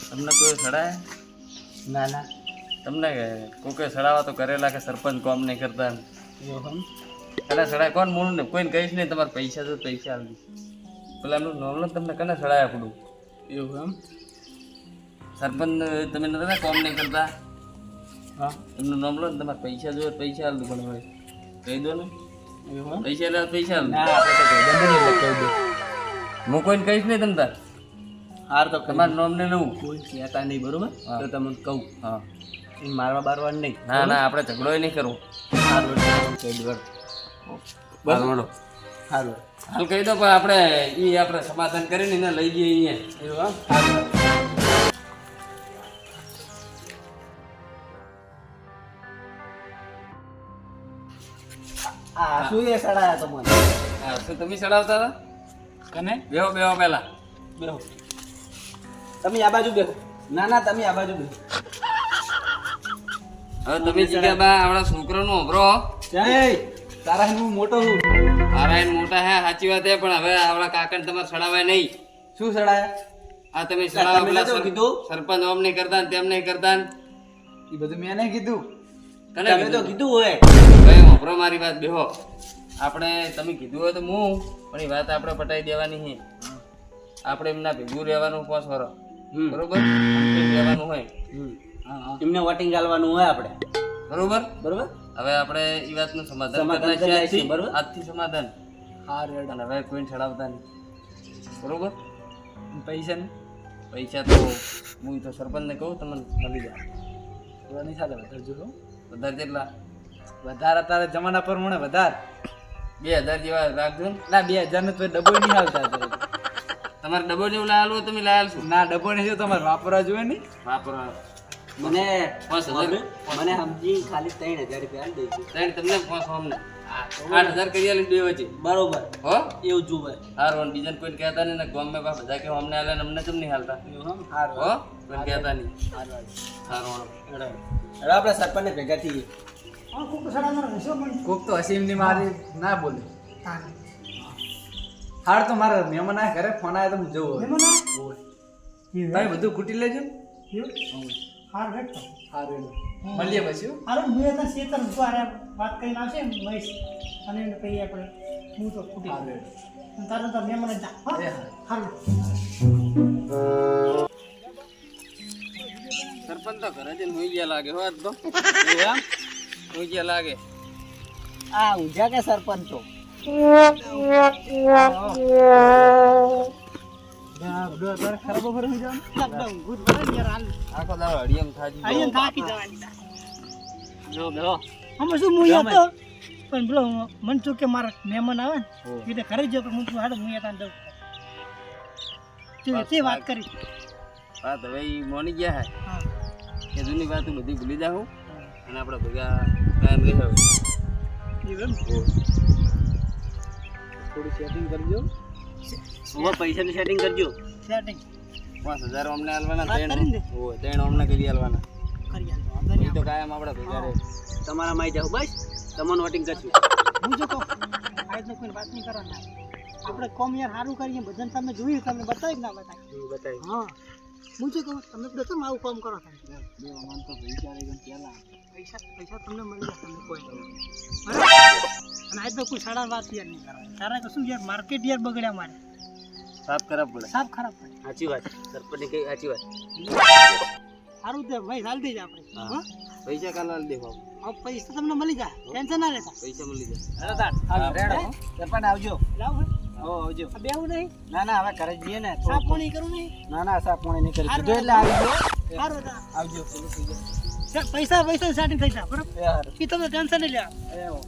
તમને કોઈ સડાય? ના ના તમને કોકે સડાવા તો કરેલા કે સરપંચ કોમ નહીં કરતા ને? એવું કને સડાય કોણ મૂળ ને કોઈને કહીશ નહીં. તમારે પૈસા તો પૈસા આપી પેલા એમનું નોમલો તમને કને સડાય આપણું એવું એમ સરપંચ તમે નતા કોમ નહીં કરતા? હા એમનું નામ લો ને તમારે પૈસા જોઈએ પૈસા હાલ દો. પણ હવે કહી દો ને એવું એમ પૈસા લે પૈસા હાલ ના આપણે તો ભાઈબંધ એટલે કહી દે હું કોઈને કહીશ નહીં તમ તાર. હાર તો તમારું નામ ને લઉં. કોઈ કહેતા નહીં બરોબર હા. તો તમને કહું હા એ મારવા બારવાનું નહીં ના ના આપણે ઝઘડો નહીં કરવો. સારું કહી દો હાલ વળો. સારું હાલ કહી દો પણ આપણે એ આપણે સમાધાન કરીને એને લઈ જઈએ અહીંયા. એવું એમ સારું આ શું એ સડાયા તમને હા શું તમે ચડાવતા હતા? કને બેહો બેહો પહેલા. બેહો તમે આ બાજુ બેહો ના ના તમે આ બાજુ બેહો હવે તમે જીગ્યા બા આપણા છોકરાનું હોભરો. જય તારા હું મોટો છું મારા એને મોટા હે સાચી વાત હે પણ હવે આપણા કાકાને તમારે સડાવાય નહીં. શું સડાયા આ તમે તમે સડાવા પેલા નતું કીધું? સરપંચ ઓમ નહીં કરતા ને તેમ નહીં કરતા ને. એ બધું મેં નહીં કીધું કને તમે તો કીધું હોય ભાઈ હોભરો મારી વાત બેહો. આપણે તમે કીધું હોય તો હું પણ એ વાત આપણે પટાઈ દેવાની છે. આપણે એમના ભેગું રહેવાનું 5 વર્ષ બરોબર રહેવાનું હોય એમને વોટિંગ ગાલવાનું હોય આપણે બરોબર. બરોબર હવે આપણે એ વાતનું સમાધાન સમાધાન કરી કરી નાખીએ નાખીએ, આજથી. બરોબર? આજથી સમાધાન. હા રેડ અને હવે કોઈને ચડાવતા નહીં બરોબર. પૈસા ને પૈસા તો હું તો સરપંચને કહું તમને મળી જાય. નહીં સાથે વધારે જોડો વધારે કેટલા? વધારે તારા જમાના પ્રમાણે વધારે 2000 જેવા રાખજો ને. ના 2000 ને તો ડબ્બો નહીં હાલતા અત્યારે. તમારે ડબ્બો જેવું લાવેલું તમે લાવેલ છું ના ડબ્બો નહીં જો તમારે વાપરવા જોઈએ નહીં વાપરવા. મને 5000 મને સમજી ખાલી 3000 રૂપિયા આલી દેજો ત્રણ તમને 5 અમને 8000 કરી આલી બે વચ્ચે બરોબર હો. એવું જોવે હારું બીજાને કોઈ કહેતા નહીં ને ગામમાં બા બધા કે અમને હાલે ને અમને કેમ નહીં હાલતા એવું સારું હો. કોઈ કહેતા નહીં. સારું સારું હવે આપણે સરપંચને ભેગા થઈએ કોક તો હસી એમની મારી ના બોલે હાર તો મારા મહેમાન આ ઘરે ફોન આવ્યો તો હું જવું ભાઈ બધું કૂટી લેજો મળીએ પછી વાત કરીને આવશે મહેશ અને એને કહીએ આપણે હું તો ફૂટી તારે તો મેં મને સારું સરપંચ તો ઘરે જઈને હોઈ ગયા લાગે હો આજ તો. હોઈ ગયા લાગે. આ ઊંઝા કે સરપંચ તો આખો દાડો હડિયમ થાજી અહીંયા થાકી જવાની જો બેહો અમે શું હું હતો પણ પેલો મન છું કે મારા મહેમાન આવે ને એટલે ઘરે જતો હું છું હાડો હું ત્યાં જઉં તે વાત કરી વાત હવે ઈ મોની ગયા હે હા કે જૂની વાતો બધી ભૂલી જાઉં અને આપણે ભેગા કાયમ રહે હવે. એવું થોડું સેટિંગ કરજો હવે પૈસાનું સેટિંગ કરજો સેટિંગ 5000 અમને આલવાના વાત કરી ને? ત્રણ અમને કરી આલવાના. કરી આલો એ તો કાયમ આપણે ભેગા રહે. તમારા માં જાવ બસ તમને વોટિંગ કરશું હું જો કહું આજનો કોઈ વાત નહીં કરવાના આપણે કોમ યાર સારું કરીએ બધાને તમે જોયું તમે બતાવી કે ના બતાવી બતાવી હા હું શું કહું તમે બધા કેમ આવું કામ કરો તમે મન તો પૈસા રહી ગયા પેલા પૈસા પૈસા તમને મળી જશે તમે કોઈ બરાબર અને આજ તો કોઈ સાડા વાત યાર નહીં કરવાની તારા તો શું યાર માર્કેટ યાર બગડ્યા મારે સાફ ખરાબ પડે. સાફ ખરાબ પડે સાચી વાત સરપંચની કઈ સાચી વાત સારું તે ભાઈ ચાલ દઈએ આપણે હા પૈસા કાલ દેખો હવે પૈસા તમને મળી જાય ટેન્શન ના લેતા પૈસા મળી જાય. સરપંચ આવજો લાવ ભાઈ હો આવજો આ બેવું નહીં ના ના હવે ઘરે જઈએ ને સાફ પાણી કરું નહીં ના ના સાફ પાણી નહીં કરી હારું, દીધું એટલે આવી ગયો સારું તા આવજો પેલું થઈ જાય પૈસા સેટિંગ થઈ જાય બરાબર એ હારું એ તમે ટેન્શન નહીં લેવા એ હો.